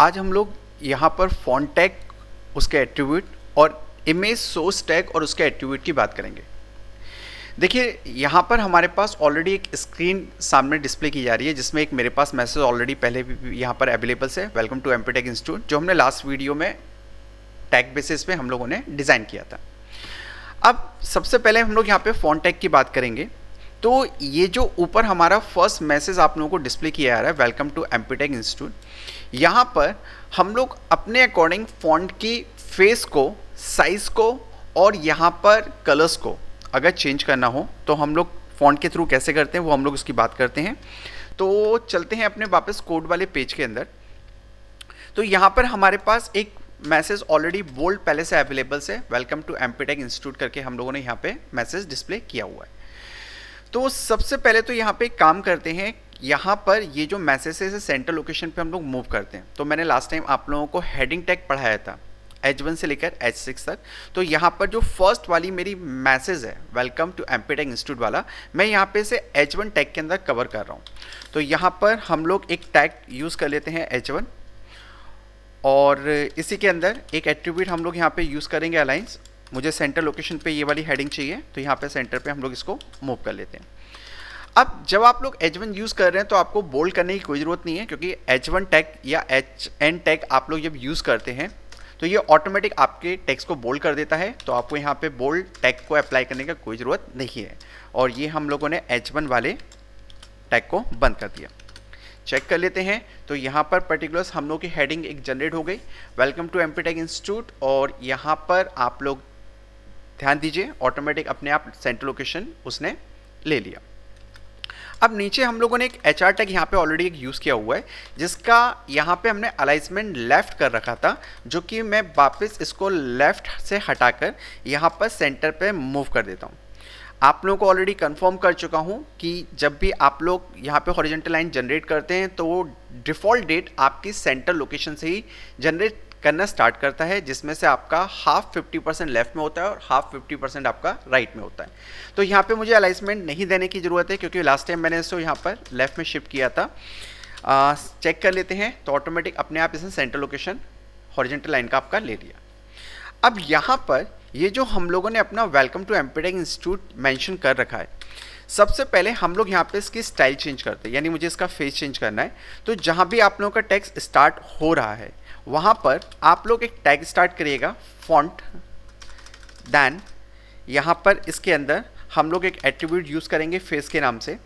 आज हम लोग यहाँ पर फॉन्ट टैग, उसके एट्रीब्यूट और इमेज सोर्स टैग और उसके एट्रीब्यूट की बात करेंगे। देखिए यहाँ पर हमारे पास ऑलरेडी एक स्क्रीन सामने डिस्प्ले की जा रही है जिसमें एक मेरे पास मैसेज ऑलरेडी पहले भी यहाँ पर अवेलेबल है, वेलकम टू एमपीटेक इंस्टीट्यूट, जो हमने लास्ट वीडियो में टैग बेसिस पे हम लोगों ने डिज़ाइन किया था। अब सबसे पहले हम लोग यहाँ पे फॉन्ट टैग की बात करेंगे। तो ये जो ऊपर हमारा फर्स्ट मैसेज आप लोगों को डिस्प्ले किया जा रहा है, वेलकम टू एमपीटेक इंस्टीट्यूट, यहाँ पर हम लोग अपने अकॉर्डिंग फॉन्ट की फेस को, साइज़ को और यहाँ पर कलर्स को अगर चेंज करना हो तो हम लोग फॉन्ट के थ्रू कैसे करते हैं वो हम लोग उसकी बात करते हैं। तो चलते हैं अपने वापस कोड वाले पेज के अंदर। तो यहाँ पर हमारे पास एक मैसेज ऑलरेडी बोल्ड पहले से अवेलेबल है, वेलकम टू एमपीटेक इंस्टीट्यूट करके हम लोगों ने यहाँ पे मैसेज डिस्प्ले किया हुआ है। तो सबसे पहले तो यहाँ पे काम करते हैं, यहाँ पर ये जो मैसेज है सेंटर लोकेशन पे हम लोग मूव करते हैं। तो मैंने लास्ट टाइम आप लोगों को हेडिंग टैग पढ़ाया था H1 से लेकर H6 तक। तो यहाँ पर जो फर्स्ट वाली मेरी मैसेज है वेलकम टू एमपीटेक इंस्टीट्यूट वाला, मैं यहाँ पे से H1 टैग के अंदर कवर कर रहा हूँ। तो यहाँ पर हम लोग एक टैग यूज़ कर लेते हैं H1 और इसी के अंदर एक एट्रीब्यूट हम लोग यहाँ पे यूज़ करेंगे अलाइंस। मुझे सेंटर लोकेशन पे ये वाली हेडिंग चाहिए तो यहाँ पे सेंटर पे हम लोग इसको मूव कर लेते हैं। अब जब आप लोग H1 यूज़ कर रहे हैं तो आपको बोल्ड करने की कोई ज़रूरत नहीं है, क्योंकि H1 टैग या HN टैग आप लोग जब यूज़ करते हैं तो ये ऑटोमेटिक आपके टेक्स्ट को बोल्ड कर देता है। तो आपको यहाँ पे बोल्ड टैग को अप्लाई करने का कोई ज़रूरत नहीं है। और ये हम लोगों ने H1 वाले टैग को बंद कर दिया। चेक कर लेते हैं। तो यहाँ पर पर्टिकुलर्स हम लोग की हेडिंग एक जनरेट हो गई, वेलकम टू एमपीटेक इंस्टीट्यूट, और यहाँ पर आप लोग ध्यान दीजिए ऑटोमेटिक अपने आप सेंटर लोकेशन उसने ले लिया। अब नीचे हम लोगों ने एक HR टैग यहाँ पे ऑलरेडी एक यूज़ किया हुआ है, जिसका यहाँ पे हमने अलाइनमेंट लेफ्ट कर रखा था, जो कि मैं वापस इसको लेफ्ट से हटाकर यहाँ पर सेंटर पे मूव कर देता हूँ। आप लोगों को ऑलरेडी कंफर्म कर चुका हूँ कि जब भी आप लोग यहाँ पे हॉरिजॉन्टल लाइन जनरेट करते हैं तो वो डिफ़ॉल्ट डेट आपकी सेंटर लोकेशन से ही जनरेट करना स्टार्ट करता है, जिसमें से आपका हाफ 50% लेफ्ट में होता है और हाफ 50% आपका राइट में होता है। तो यहाँ पे मुझे अलाइनमेंट नहीं देने की ज़रूरत है, क्योंकि लास्ट टाइम मैंने इसको यहाँ पर लेफ्ट में शिफ्ट किया था। चेक कर लेते हैं तो ऑटोमेटिक अपने आप इसने सेंटर लोकेशन हॉरिजॉन्टल लाइन का आपका ले लिया। अब यहाँ पर ये जो हम लोगों ने अपना वेलकम टू एमपीटेक इंस्टीट्यूट मेंशन कर रखा है, सबसे पहले हम लोग यहाँ पे इसकी स्टाइल चेंज करते हैं, यानी मुझे इसका फेस चेंज करना है। तो जहाँ भी आप लोगों का टेक्स्ट स्टार्ट हो रहा है वहाँ पर आप लोग एक टैग स्टार्ट करिएगा फॉन्ट, देन यहाँ पर इसके अंदर हम लोग एक एट्रीब्यूट यूज़ करेंगे फेस के नाम से।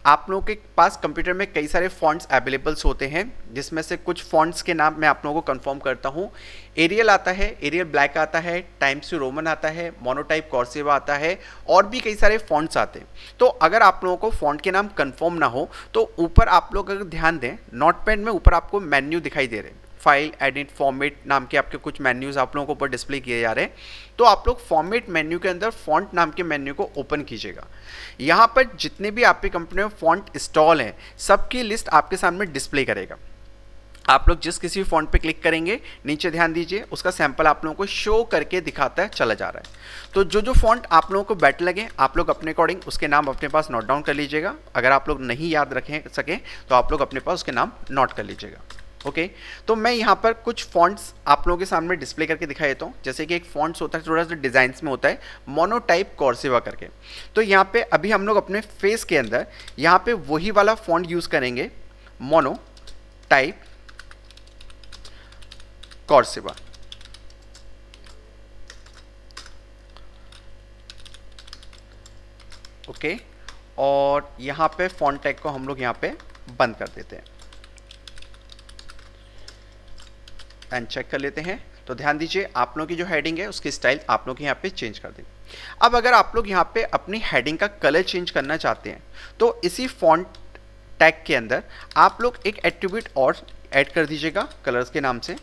आप लोगों के पास कंप्यूटर में कई सारे फॉन्ट्स अवेलेबल्स होते हैं, जिसमें से कुछ फॉन्ट्स के नाम मैं आप लोगों को कंफर्म करता हूँ। एरियल आता है, एरियल ब्लैक आता है, टाइम्स न्यू रोमन आता है, मोनोटाइप कॉर्सिवा आता है, और भी कई सारे फॉन्ट्स आते हैं। तो अगर आप लोगों को फॉन्ट के नाम कंफर्म ना हो तो ऊपर आप लोग अगर ध्यान दें, नोटपैड में ऊपर आपको मेन्यू दिखाई दे रहे हैं, फाइल, एडिट, फॉर्मेट नाम के आपके कुछ मेन्यूज़ आप लोगों को ऊपर डिस्प्ले किए जा रहे हैं। तो आप लोग फॉर्मेट मेन्यू के अंदर फॉन्ट नाम के मेन्यू को ओपन कीजिएगा। यहाँ पर जितने भी आपकी कंपनी में फॉन्ट इंस्टॉल हैं सबकी लिस्ट आपके सामने डिस्प्ले करेगा। आप लोग जिस किसी भी फॉन्ट पे क्लिक करेंगे, नीचे ध्यान दीजिए उसका सैंपल आप लोगों को शो करके दिखाता है चला जा रहा है। तो जो जो फॉन्ट आप लोगों को बेटर लगे आप लोग अपने अकॉर्डिंग उसके नाम अपने पास नोट डाउन कर लीजिएगा। अगर आप लोग नहीं याद रखें सकें तो आप लोग अपने पास उसके नाम नोट कर लीजिएगा। ओके तो मैं यहाँ पर कुछ फॉन्ट्स आप लोगों के सामने डिस्प्ले करके दिखा देता हूँ। जैसे कि एक फॉन्ट्स होता है थोड़ा सा डिज़ाइंस में होता है, मोनोटाइप कॉर्सिवा करके। तो यहाँ पे अभी हम लोग अपने फेस के अंदर यहाँ पे वही वाला फॉन्ट यूज़ करेंगे, मोनोटाइप कॉर्सिवा। ओके और यहाँ पे फॉन्ट टैग को हम लोग यहाँ पे बंद कर देते हैं एंड चेक कर लेते हैं। तो ध्यान दीजिए आप लोगों की जो हेडिंग है उसकी स्टाइल आप लोग यहाँ पे चेंज कर देंगे। अब अगर आप लोग यहाँ पे अपनी हेडिंग का कलर चेंज करना चाहते हैं तो इसी फॉन्ट टैग के अंदर आप लोग एक एट्रीब्यूट और ऐड कर दीजिएगा कलर्स के नाम से।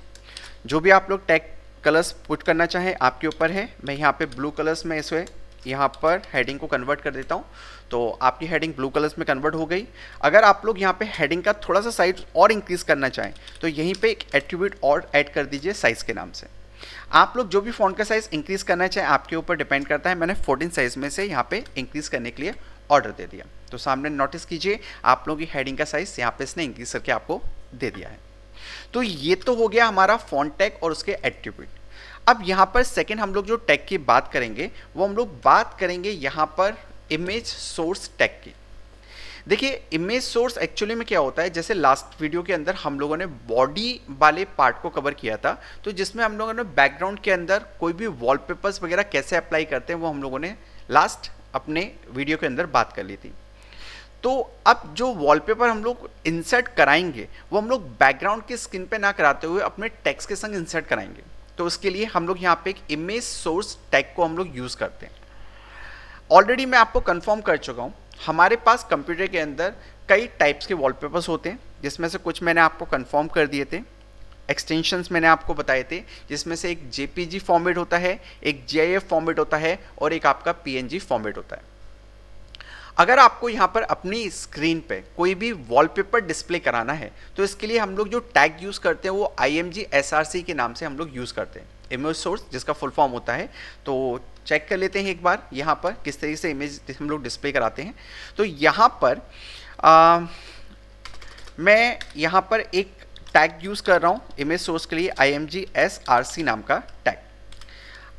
जो भी आप लोग टैग कलर्स पुट करना चाहें आपके ऊपर है। मैं यहाँ पे ब्लू कलर्स में इसे यहाँ पर हेडिंग को कन्वर्ट कर देता हूँ, तो आपकी हेडिंग ब्लू कलर्स में कन्वर्ट हो गई। अगर आप लोग यहाँ पे हेडिंग का थोड़ा सा साइज और इंक्रीज करना चाहें तो यहीं पे एक एट्रीब्यूट और ऐड कर दीजिए साइज के नाम से। आप लोग जो भी फॉन्ट का साइज इंक्रीज करना चाहें आपके ऊपर डिपेंड करता है। मैंने 14 साइज में से यहाँ पे इंक्रीज करने के लिए ऑर्डर दे दिया। तो सामने नोटिस कीजिए आप लोगों की हेडिंग का साइज यहाँ पे इसने इंक्रीज करके आपको दे दिया है। तो ये तो हो गया हमारा फॉन्ट टैग और उसके एट्रीब्यूट। अब यहाँ पर सेकंड हम लोग जो टैग की बात करेंगे वो हम लोग बात करेंगे यहाँ पर इमेज सोर्स टैग की। देखिए इमेज सोर्स एक्चुअली में क्या होता है, जैसे लास्ट वीडियो के अंदर हम लोगों ने बॉडी वाले पार्ट को कवर किया था, तो जिसमें हम लोगों ने बैकग्राउंड के अंदर कोई भी वॉलपेपर्स वगैरह कैसे अप्लाई करते हैं वो हम लोगों ने लास्ट अपने वीडियो के अंदर बात कर ली थी। तो अब जो वॉलपेपर हम लोग इंसर्ट कराएंगे वो हम लोग बैकग्राउंड के स्क्रीन पे ना कराते हुए अपने टेक्स्ट के संग इंसर्ट कराएंगे। तो उसके लिए हम लोग यहाँ पे एक इमेज सोर्स टैग को हम लोग यूज़ करते हैं। ऑलरेडी मैं आपको कंफर्म कर चुका हूँ, हमारे पास कंप्यूटर के अंदर कई टाइप्स के वॉलपेपर्स होते हैं, जिसमें से कुछ मैंने आपको कंफर्म कर दिए थे, एक्सटेंशंस मैंने आपको बताए थे, जिसमें से एक जेपीजी फॉर्मेट होता है, एक जीआईएफ फॉर्मेट होता है और एक आपका पीएनजी फॉर्मेट होता है। अगर आपको यहाँ पर अपनी स्क्रीन पे कोई भी वॉलपेपर डिस्प्ले कराना है तो इसके लिए हम लोग जो टैग यूज़ करते हैं वो IMG SRC के नाम से हम लोग यूज़ करते हैं, इमेज सोर्स जिसका फुल फॉर्म होता है। तो चेक कर लेते हैं एक बार यहाँ पर किस तरीके से इमेज हम लोग डिस्प्ले कराते हैं। तो यहाँ पर मैं यहाँ पर एक टैग यूज़ कर रहा हूँ इमेज सोर्स के लिए, IMG SRC नाम का टैग।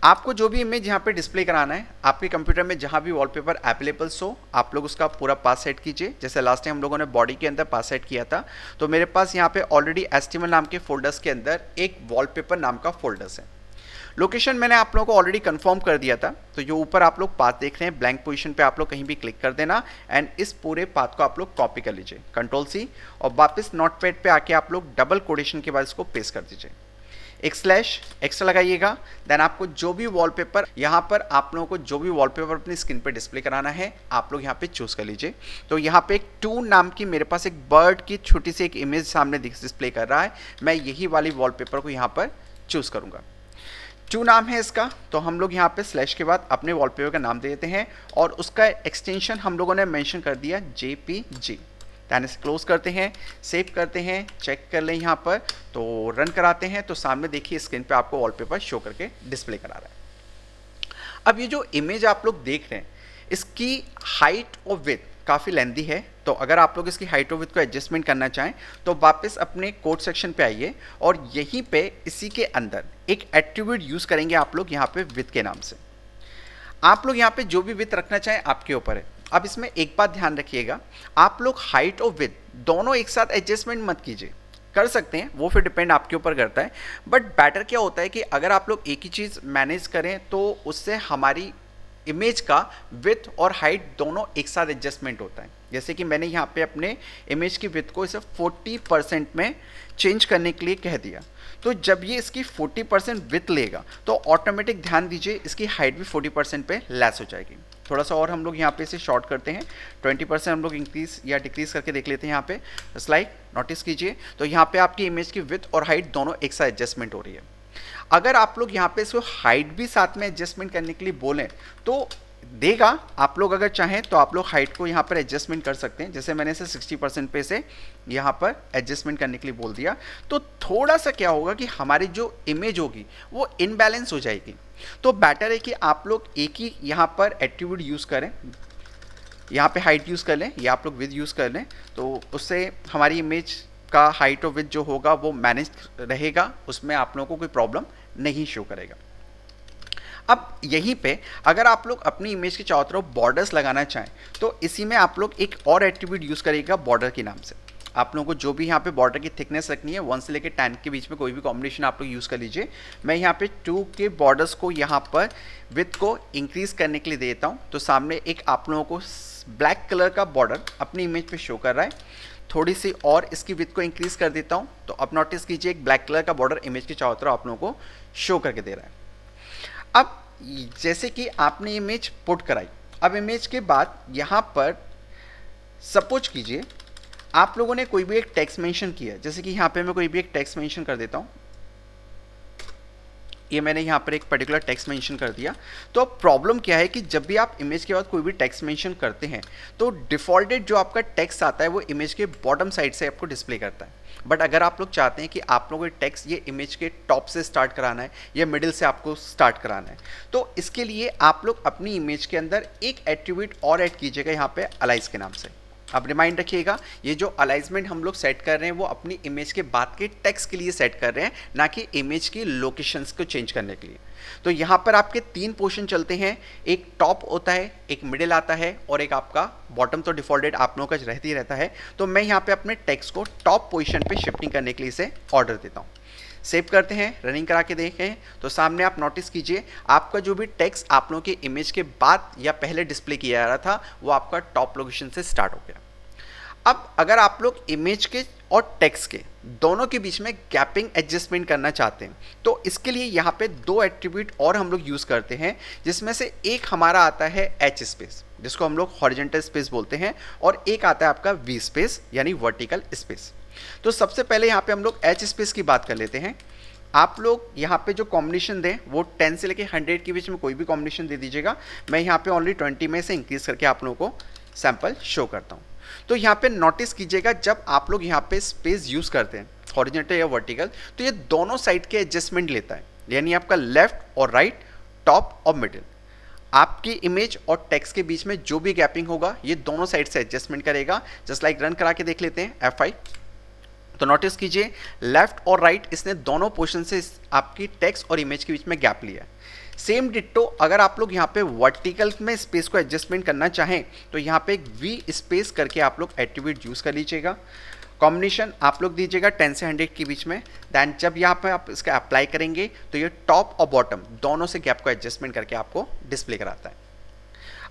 आपको जो भी इमेज यहाँ पे डिस्प्ले कराना है, आपके कंप्यूटर में जहाँ भी वॉलपेपर अवेलेबल हो, आप लोग उसका पूरा पास सेट कीजिए। जैसे लास्ट टाइम हम लोगों ने बॉडी के अंदर पास सेट किया था, तो मेरे पास यहाँ पे ऑलरेडी HTML नाम के फोल्डर्स के अंदर एक वॉलपेपर नाम का फोल्डर्स है। लोकेशन मैंने आप लोगों को ऑलरेडी कंफर्म कर दिया था, तो जो ऊपर आप लोग पाथ देख रहे हैं ब्लैंक पोजीशन पे आप लोग कहीं भी क्लिक कर देना एंड इस पूरे पाथ को आप लोग कॉपी कर लीजिए, Ctrl+C, और वापस नोटपैड पे आके आप लोग डबल कोटेशन के बाद इसको पेस्ट कर दीजिए, एक स्लैश एक्स्ट्रा लगाइएगा। देन आपको जो भी वॉलपेपर यहाँ पर आप लोगों को जो भी वॉलपेपर अपनी स्क्रीन पे डिस्प्ले कराना है आप लोग यहाँ पे चूज कर लीजिए। तो यहाँ पे एक 2 नाम की मेरे पास एक बर्ड की छोटी सी एक इमेज सामने डिस्प्ले कर रहा है, मैं यही वाली वॉलपेपर को यहाँ पर चूज करूँगा। 2 नाम है इसका, तो हम लोग यहाँ पे स्लैश के बाद अपने वॉलपेपर का नाम दे देते हैं और उसका एक्सटेंशन हम लोगों ने मेंशन कर दिया JPG। ध्यान से क्लोज करते हैं, सेव करते हैं, चेक कर लें यहाँ पर, तो रन कराते हैं तो सामने देखिए स्क्रीन पे आपको वॉलपेपर शो करके डिस्प्ले करा रहा है। अब ये जो इमेज आप लोग देख रहे हैं इसकी हाइट और विड्थ काफ़ी लेंदी है, तो अगर आप लोग इसकी हाइट और विड्थ को एडजस्टमेंट करना चाहें तो वापस अपने कोड सेक्शन पे आइए और यहीं पे इसी के अंदर एक एट्रीब्यूट यूज़ करेंगे आप लोग यहाँ पे विड्थ के नाम से। आप लोग यहाँ पे जो भी विड्थ रखना चाहें आपके ऊपर है। अब इसमें एक बात ध्यान रखिएगा, आप लोग हाइट और विड्थ दोनों एक साथ एडजस्टमेंट मत कीजिए, कर सकते हैं वो फिर डिपेंड आपके ऊपर करता है, बट बेटर क्या होता है कि अगर आप लोग एक ही चीज़ मैनेज करें तो उससे हमारी इमेज का विड्थ और हाइट दोनों एक साथ एडजस्टमेंट होता है। जैसे कि मैंने यहाँ पे अपने इमेज की विड्थ को इसे 40% में चेंज करने के लिए कह दिया, तो जब ये इसकी 40% विड्थ लेगा तो ऑटोमेटिक ध्यान दीजिए इसकी हाइट भी 40% पे लेस हो जाएगी। थोड़ा सा और हम लोग यहाँ पे इसे शॉर्ट करते हैं, 20% हम लोग इंक्रीज या डिक्रीज करके देख लेते हैं। यहाँ पे स्लाइड नोटिस कीजिए, तो यहाँ पे आपकी इमेज की विड्थ और हाइट दोनों एक साथ एडजस्टमेंट हो रही है। अगर आप लोग यहाँ पे इसको हाइट भी साथ में एडजस्टमेंट करने के लिए बोलें तो देगा, आप लोग अगर चाहें तो आप लोग हाइट को यहाँ पर एडजस्टमेंट कर सकते हैं। जैसे मैंने इसे 60% पे से यहाँ पर एडजस्टमेंट करने के लिए बोल दिया, तो थोड़ा सा क्या होगा कि हमारी जो इमेज होगी वो इनबैलेंस हो जाएगी। तो बेटर है कि आप लोग एक ही यहाँ पर एट्रीब्यूट यूज़ करें, यहाँ पे हाइट यूज़ कर लें या आप लोग विड्थ यूज़ कर लें, तो उससे हमारी इमेज का हाइट और विड्थ जो होगा वो मैनेज रहेगा, उसमें आप लोगों को कोई प्रॉब्लम नहीं शो करेगा। अब यहीं पे अगर आप लोग अपनी इमेज के चारों तरफ बॉर्डर्स लगाना चाहें तो इसी में आप लोग एक और एट्रीब्यूट यूज़ करिएगा बॉर्डर के नाम से। आप लोगों को जो भी यहाँ पे बॉर्डर की थिकनेस रखनी है 1 से लेकर 10 के बीच में कोई भी कॉम्बिनेशन आप लोग यूज़ कर लीजिए। मैं यहाँ पे 2 के बॉर्डर्स को यहाँ पर विड्थ को इंक्रीज़ करने के लिए देता हूँ, तो सामने एक आप लोगों को ब्लैक कलर का बॉर्डर अपनी इमेज पे शो कर रहा है। थोड़ी सी और इसकी विड्थ को इंक्रीज़ कर देता हूँ, तो अब नोटिस कीजिए एक ब्लैक कलर का बॉर्डर इमेज के चारों तरफ आप लोगों को शो करके दे रहा है। अब जैसे कि आपने इमेज पुट कराई, अब इमेज के बाद यहाँ पर सपोज कीजिए आप लोगों ने कोई भी एक टेक्स्ट मेंशन किया, जैसे कि यहाँ पे मैं कोई भी एक टेक्स्ट मेंशन कर देता हूँ, ये मैंने यहाँ पर एक पर्टिकुलर टेक्स्ट मेंशन कर दिया। तो अब प्रॉब्लम क्या है कि जब भी आप इमेज के बाद कोई भी टेक्स्ट मेंशन करते हैं तो डिफ़ॉल्टेड जो आपका टेक्स्ट आता है वो इमेज के बॉटम साइड से आपको डिस्प्ले करता है। बट अगर आप लोग चाहते हैं कि आप लोगों को टेक्स्ट ये इमेज के टॉप से स्टार्ट कराना है या मिडिल से आपको स्टार्ट कराना है, तो इसके लिए आप लोग अपनी इमेज के अंदर एक एट्रीब्यूट और ऐड कीजिएगा यहाँ पे अलाइज के नाम से। अब रिमाइंड रखिएगा, ये जो अलाइनमेंट हम लोग सेट कर रहे हैं वो अपनी इमेज के बाद के टेक्स्ट के लिए सेट कर रहे हैं, ना कि इमेज की लोकेशंस को चेंज करने के लिए। तो यहाँ पर आपके 3 पोर्शन चलते हैं, एक टॉप होता है, एक मिडिल आता है और एक आपका बॉटम। तो डिफॉल्टेड आप लोगों का रहती रहता है। तो मैं यहाँ पे अपने टेक्स्ट को टॉप पोजीशन पे शिफ्टिंग करने के लिए इसे ऑर्डर देता हूँ। सेव करते हैं, रनिंग करा के देखें तो सामने आप नोटिस कीजिए आपका जो भी टेक्स्ट आप लोगों के इमेज के बाद या पहले डिस्प्ले किया जा रहा था वो आपका टॉप लोकेशन से स्टार्ट हो गया। अब अगर आप लोग इमेज के और टेक्स्ट के दोनों के बीच में गैपिंग एडजस्टमेंट करना चाहते हैं तो इसके लिए यहाँ पे 2 एट्रीब्यूट और हम लोग यूज़ करते हैं, जिसमें से एक हमारा आता है एच स्पेस, जिसको हम लोग हॉरिजॉन्टल स्पेस बोलते हैं, और एक आता है आपका वी स्पेस यानी वर्टिकल स्पेस। तो सबसे पहले यहाँ पे हम लोग एच स्पेस की बात कर लेते हैं। आप लोग यहाँ पे जो कॉम्बिनेशन दें वो 10 से लेके 100 के बीच में कोई भी कॉम्बिनेशन दे दीजिएगा। मैं यहाँ पे ओनली 20 में से इंक्रीज करके आप लोगों को सैंपल शो करता हूँ। तो यहाँ पे नोटिस कीजिएगा जब आप लोग यहाँ पे स्पेस यूज़ करते हैं हॉरिजॉन्टल या वर्टिकल, तो ये दोनों साइड के एडजस्टमेंट लेता है, यानी आपका लेफ्ट और राइट, टॉप और मिडिल, आपकी इमेज और टेक्स्ट के बीच में जो भी गैपिंग होगा ये दोनों साइड से एडजस्टमेंट करेगा। जस्ट लाइक रन करा के देख लेते हैं F5। तो नोटिस कीजिए लेफ्ट और राइट इसने दोनों पोर्शन से आपकी टेक्स्ट और इमेज के बीच में गैप लिया है। सेम डिट्टो अगर आप लोग यहाँ पे वर्टिकल में स्पेस को एडजस्टमेंट करना चाहें तो यहाँ पे एक वी स्पेस करके आप लोग एट्रीब्यूट यूज़ कर लीजिएगा। कॉम्बिनेशन आप लोग दीजिएगा 10 से 100 के बीच में। दैन जब यहाँ पे आप इसका अप्लाई करेंगे तो ये टॉप और बॉटम दोनों से गैप को एडजस्टमेंट करके आपको डिस्प्ले कराता है।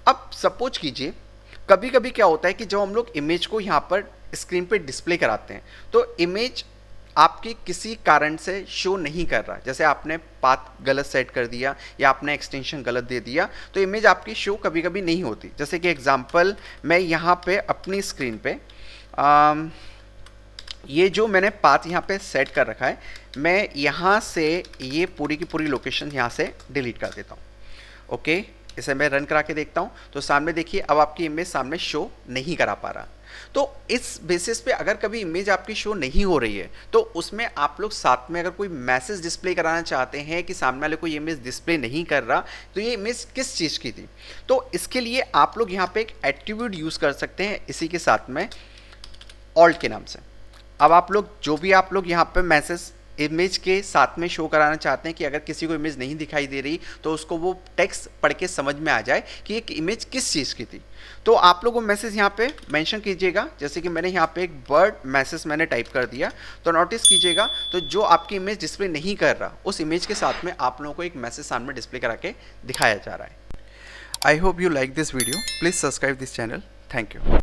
अब सपोज कीजिए कभी कभी क्या होता है कि जब हम लोग इमेज को यहाँ पर स्क्रीन पे डिस्प्ले कराते हैं तो इमेज आपकी किसी कारण से शो नहीं कर रहा, जैसे आपने पाथ गलत सेट कर दिया या आपने एक्सटेंशन गलत दे दिया तो इमेज आपकी शो कभी कभी नहीं होती। जैसे कि एग्जांपल मैं यहाँ पे अपनी स्क्रीन पे ये जो मैंने पाथ यहाँ पे सेट कर रखा है, मैं यहाँ से ये पूरी की पूरी लोकेशन यहाँ से डिलीट कर देता हूँ। ओके, इसे मैं रन करा के देखता हूँ तो सामने देखिए अब आपकी इमेज सामने शो नहीं करा पा रहा। तो इस बेसिस पे अगर कभी इमेज आपकी शो नहीं हो रही है तो उसमें आप लोग साथ में अगर कोई मैसेज डिस्प्ले कराना चाहते हैं कि सामने वाले कोई इमेज डिस्प्ले नहीं कर रहा तो ये इमेज किस चीज़ की थी, तो इसके लिए आप लोग यहाँ पे एक एट्रीब्यूट यूज़ कर सकते हैं इसी के साथ में ऑल्ट के नाम से। अब आप लोग जो भी आप लोग यहाँ पे मैसेज इमेज के साथ में शो कराना चाहते हैं कि अगर किसी को इमेज नहीं दिखाई दे रही तो उसको वो टेक्स्ट पढ़ के समझ में आ जाए कि एक इमेज किस चीज़ की थी, तो आप लोग वो मैसेज यहाँ पे मेंशन कीजिएगा। जैसे कि मैंने यहाँ पे एक बर्ड मैसेज मैंने टाइप कर दिया तो नोटिस कीजिएगा तो जो आपकी इमेज डिस्प्ले नहीं कर रहा उस इमेज के साथ में आप लोगों को एक मैसेज सामने डिस्प्ले करा के दिखाया जा रहा है। I hope you like this video, please subscribe this channel. Thank you.